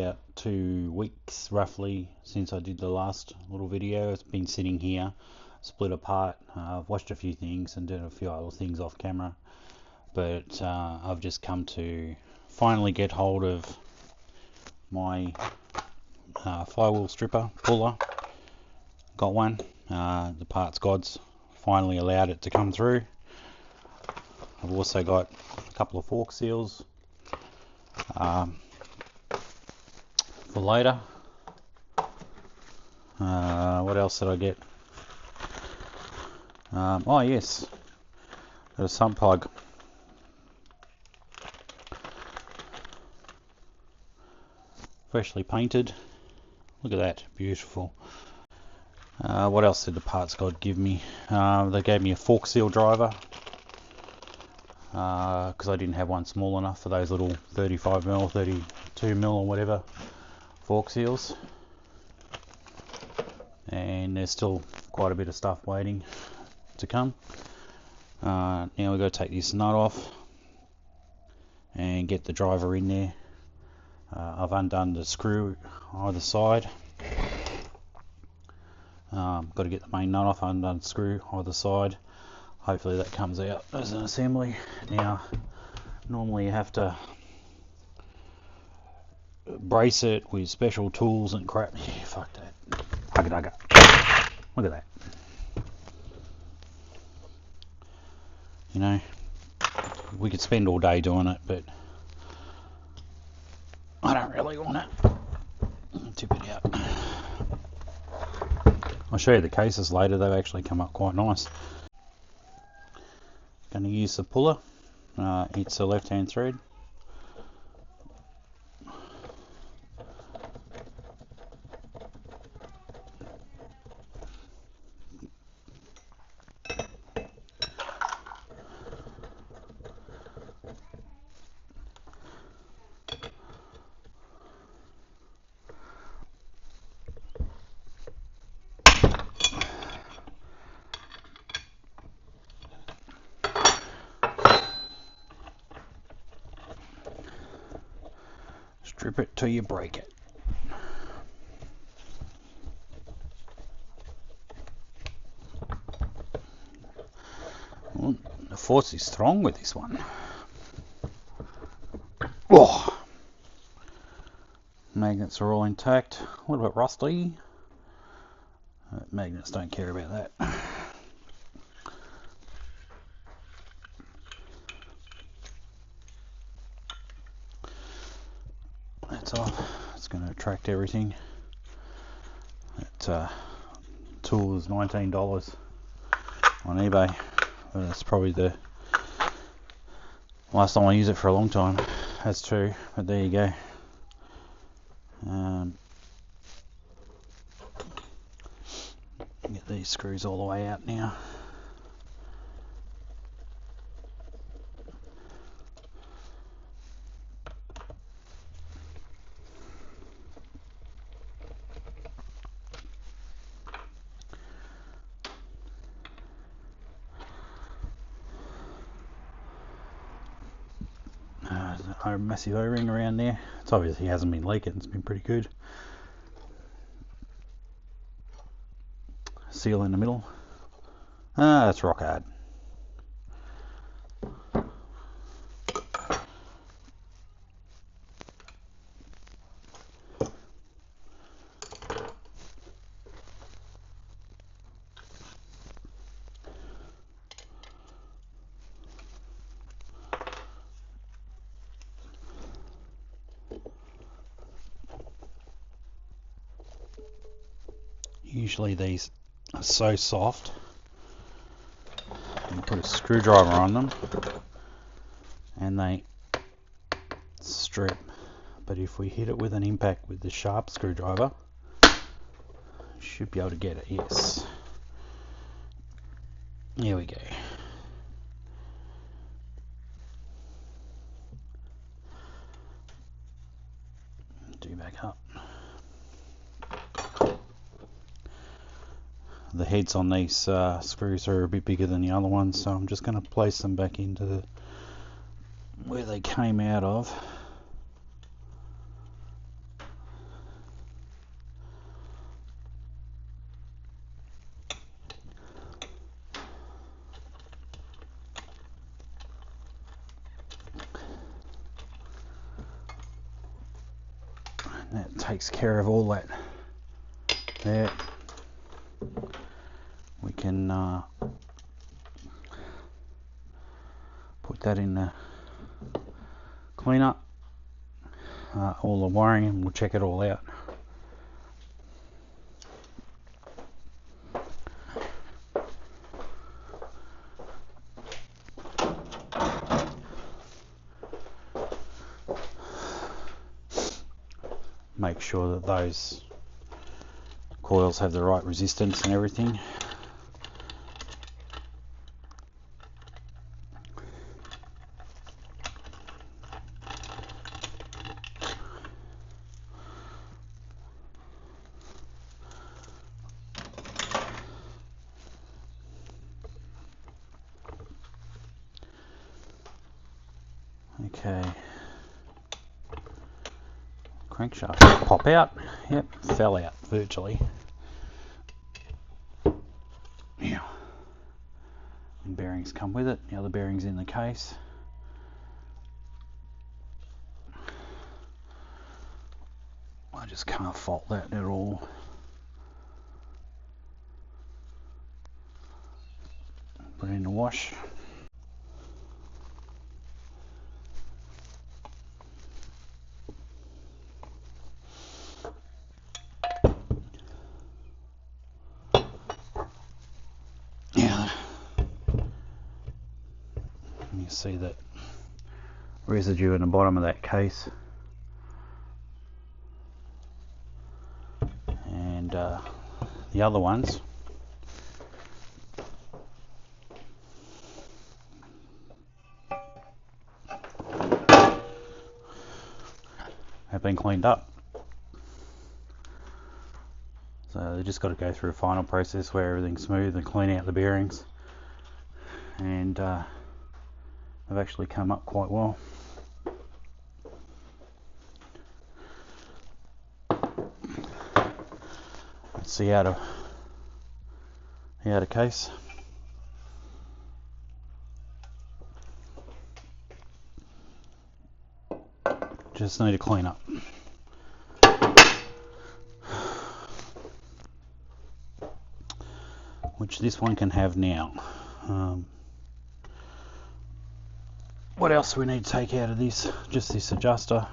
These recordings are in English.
about 2 weeks roughly since I did the last little video. It's been sitting here, split apart. I've watched a few things and did a few other things off camera, but I've just come to finally get hold of my flywheel stripper puller. Got one. The parts gods finally allowed it to come through. I've also got a couple of fork seals for later. What else did I get? Oh yes, got a sump plug. Freshly painted. Look at that, beautiful. What else did the parts god give me? They gave me a fork seal driver, because I didn't have one small enough for those little 35mm, 32mm or whatever fork seals. And there's still quite a bit of stuff waiting to come. Now we've got to take this nut off and get the driver in there. I've undone the screw either side. Got to get the main nut off, undone the screw either side. Hopefully that comes out as an assembly. Now, normally you have to brace it with special tools and crap. Yeah, fuck that. Hugga. Look at that. You know, we could spend all day doing it, but I don't really want it. I'll tip it out. I'll show you the cases later. They've actually come up quite nice. Going to use the puller. It's a left-hand thread. Strip it till you break it. Well, the force is strong with this one. Oh, magnets are all intact. A little bit rusty. Magnets don't care about that. That's off. It's going to attract everything. That tool is $19 on eBay. That's probably the last time I use it for a long time. That's true, but there you go. Get these screws all the way out now. A massive O-ring around there. It's obviously hasn't been leaking. It's been pretty good. Seal in the middle. That's rock hard. Usually these are so soft, you put a screwdriver on them and they strip, but if we hit it with an impact with the sharp screwdriver, should be able to get it. Yes, here we go. Do back up. The heads on these screws are a bit bigger than the other ones, so I'm just going to place them back into where they came out of. That takes care of all that there. We can put that in the cleaner, all the wiring, and we'll check it all out. Make sure that those coils have the right resistance and everything. Okay. Crankshaft pop out. Yep, fell out virtually. Yeah. And bearings come with it. The other bearings in the case. I just can't fault that at all. Put it in the wash. You see that residue in the bottom of that case, and the other ones have been cleaned up. So they just got to go through a final process where everything's smooth and clean out the bearings, and they've actually come up quite well. That's the outer case. Just need to clean up. Which this one can have now. What else do we need to take out of this? Just this adjuster.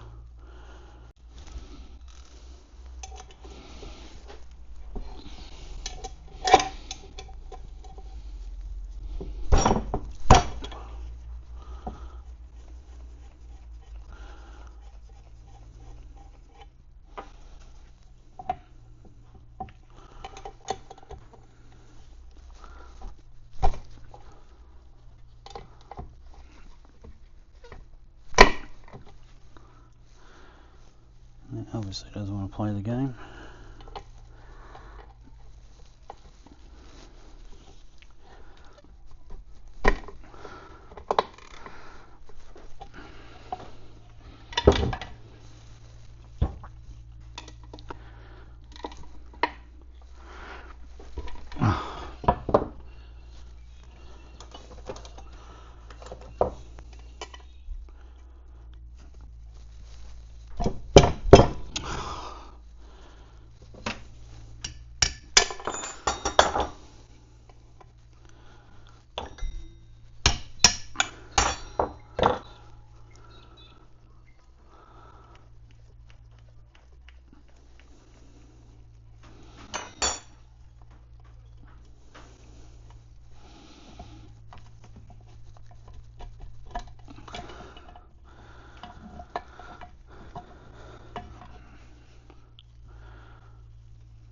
It obviously doesn't want to play the game.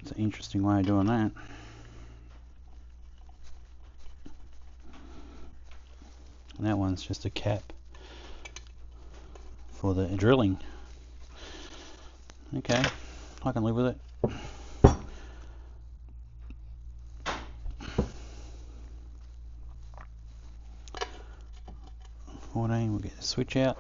It's an interesting way of doing that. And that one's just a cap for the drilling. Okay, I can live with it. We'll get the switch out.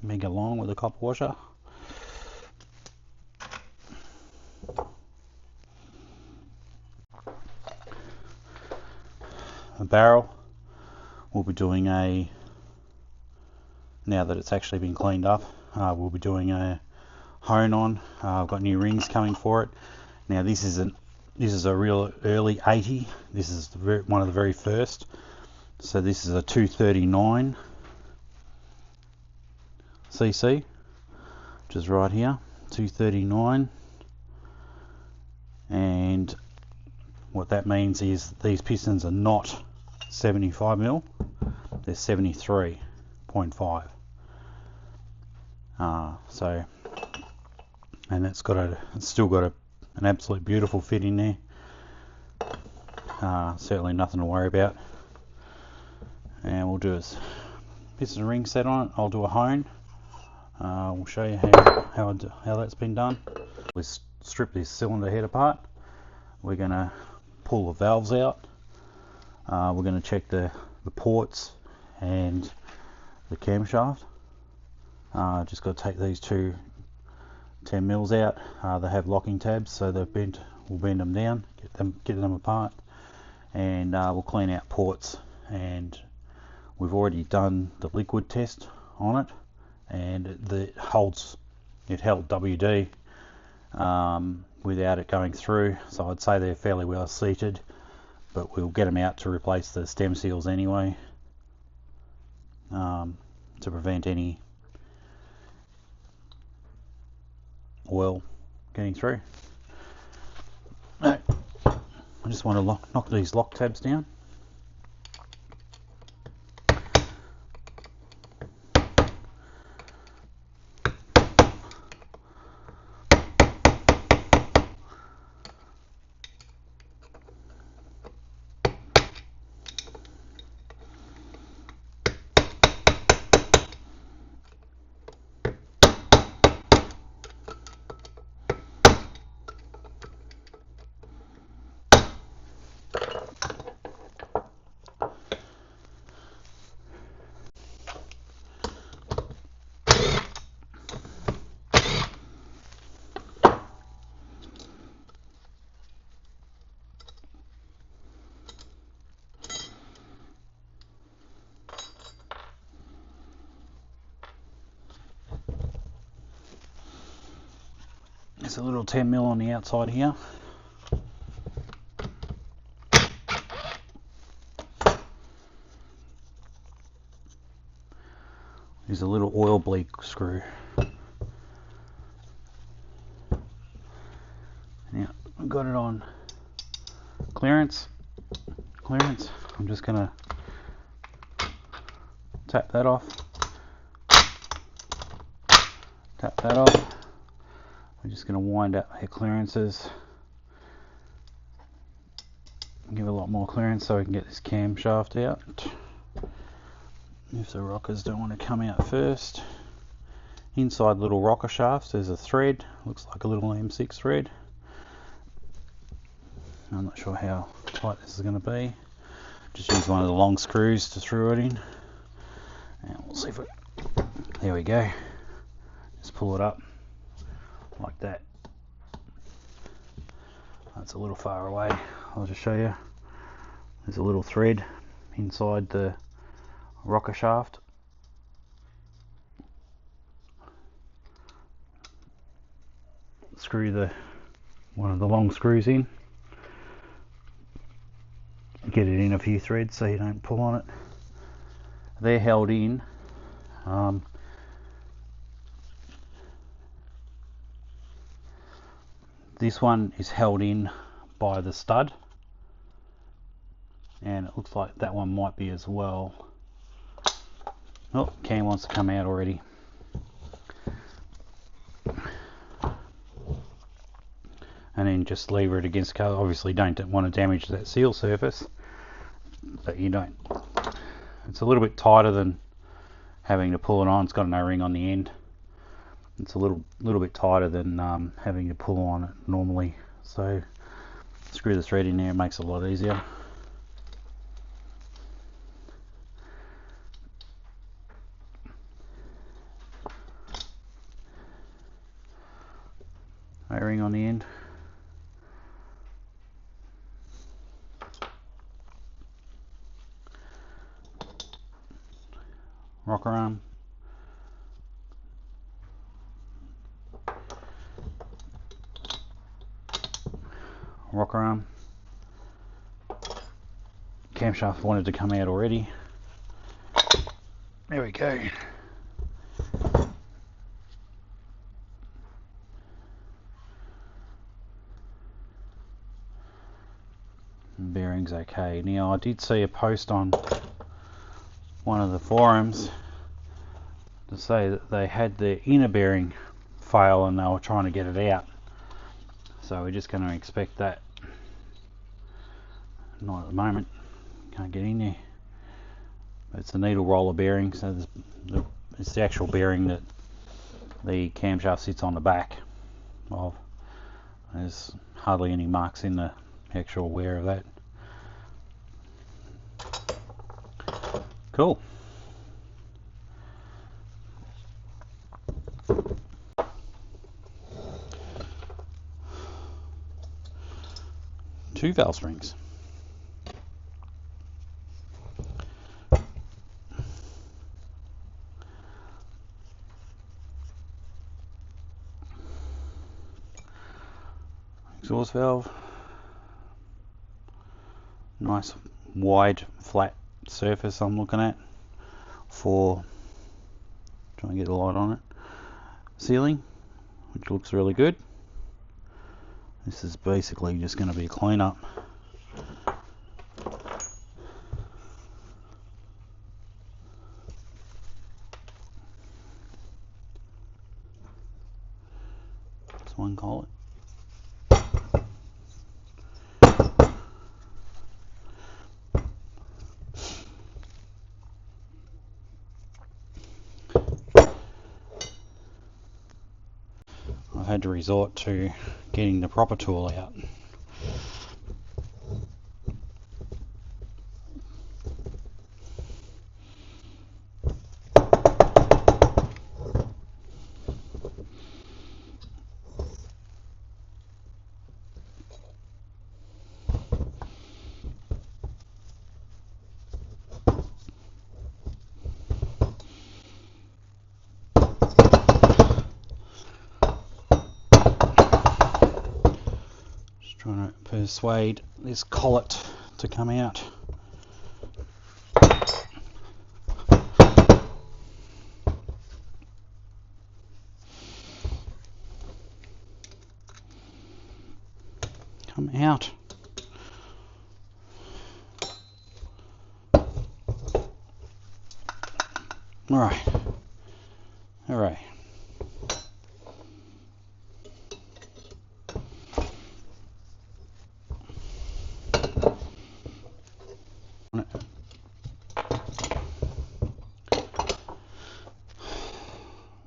Mega long with a copper washer. barrel. We'll be doing a, now that it's actually been cleaned up, we'll be doing a hone on. I've got new rings coming for it. Now this is a real early 80. This is one of the very first. So this is a 239 cc, which is right here, 239. And what that means is these pistons are not 75mm, they're 73.5. So, and it's still got an absolute beautiful fit in there. Certainly nothing to worry about. And we'll do is piston ring set on it. I'll do a hone. We'll show you how that's been done. We strip this cylinder head apart. We're going to pull the valves out. We're going to check the ports and the camshaft. Just got to take these two 10mm out. They have locking tabs, so they've bent. We'll bend them down, get them apart, and we'll clean out ports. And we've already done the liquid test on it, and it held WD without it going through. So I'd say they're fairly well seated, but we'll get them out to replace the stem seals anyway, to prevent any oil getting through. I just want to knock these lock tabs down. There's a little 10mm on the outside here. There's a little oil bleed screw. Now I've got it on clearance. I'm just going to tap that off. Tap that off. I'm just going to wind up the clearances, give a lot more clearance so we can get this camshaft out. If the rockers don't want to come out first. Inside little rocker shafts there's a thread, looks like a little M6 thread. I'm not sure how tight this is going to be. Just use one of the long screws to screw it in, and we'll see if it, there we go. Just pull it up like that. That's a little far away. I'll just show you. There's a little thread inside the rocker shaft. Screw one of the long screws in. Get it in a few threads so you don't pull on it. They're held in. This one is held in by the stud, and it looks like that one might be as well. Oh, Cam wants to come out already. And then just lever it against color. Obviously don't want to damage that seal surface, but you don't. It's a little bit tighter than having to pull it on. It's got an O-ring on the end. It's a little bit tighter than having to pull on it normally. So screw the thread in there, it makes it a lot easier. O-ring on the end. rocker arm, camshaft wanted to come out already. There we go. Bearings okay. Now I did see a post on one of the forums to say that they had the inner bearing fail and they were trying to get it out. So we're just going to expect that. Not at the moment. Can't get in there. But it's a needle roller bearing, so it's the actual bearing that the camshaft sits on the back of. There's hardly any marks in the actual wear of that. Cool. Two valve springs. Exhaust valve. Nice wide flat surface I'm looking at for trying to get a light on it. Sealing, which looks really good. This is basically just going to be a clean up. That's one call it. I've had to resort to getting the proper tool out. Trying to persuade this collet to come out. Come out. Alright. Alright.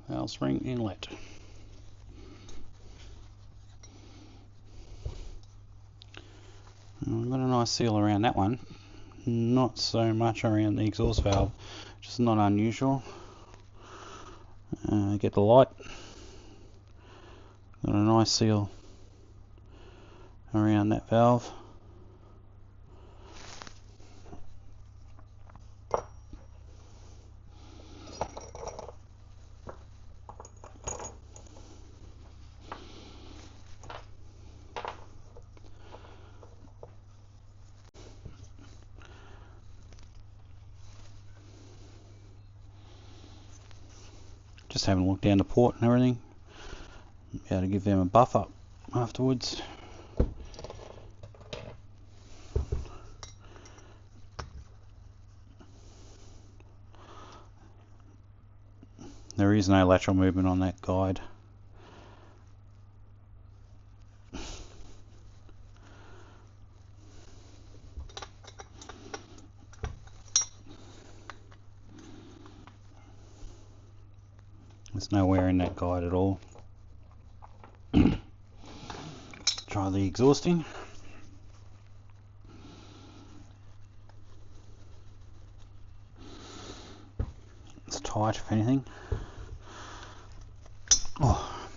Valve spring inlet. I've got a nice seal around that one. Not so much around the exhaust valve, just not unusual. Get the light. Got a nice seal around that valve. Just having a look down the port and everything. Be able to give them a buff up afterwards. There is no lateral movement on that guide. There's no wear in that guide at all. Try the exhausting. It's tight if anything. Oh,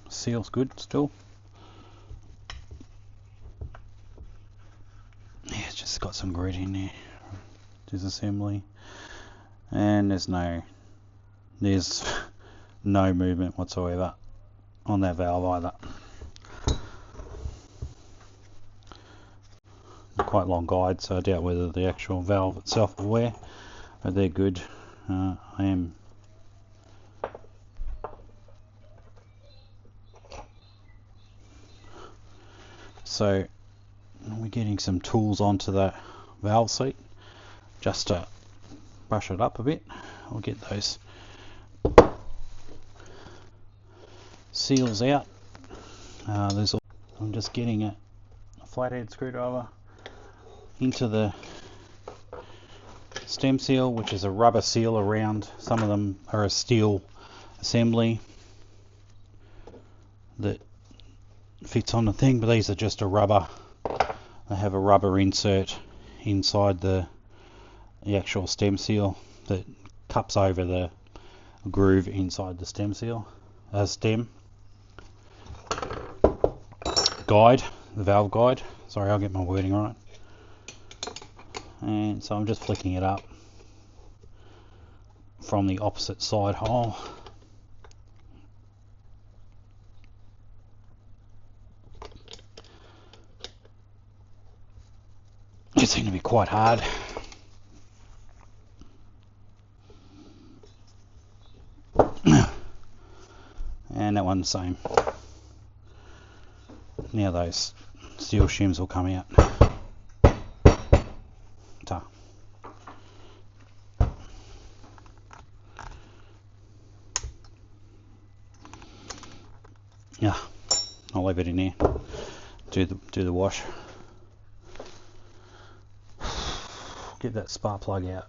seal's good still. Yeah, it's just got some grit in there. Disassembly. And there's no there's no movement whatsoever on that valve either. Quite long guide, so I doubt whether the actual valve itself will wear, but they're good. I am so we're getting some tools onto the valve seat just to brush it up a bit. I'll get those seals out. I'm just getting a flathead screwdriver into the stem seal, which is a rubber seal around. Some of them are a steel assembly that fits on the thing, but these are just a rubber. They have a rubber insert inside the actual stem seal that cups over the groove inside the stem seal, stem guide, the valve guide. Sorry, I'll get my wording right. And so I'm just flicking it up from the opposite side hole. It seemed to be quite hard. And that one the same. Now those steel shims will come out. Ta. Yeah, I'll leave it in there. Do the wash. Get that spark plug out.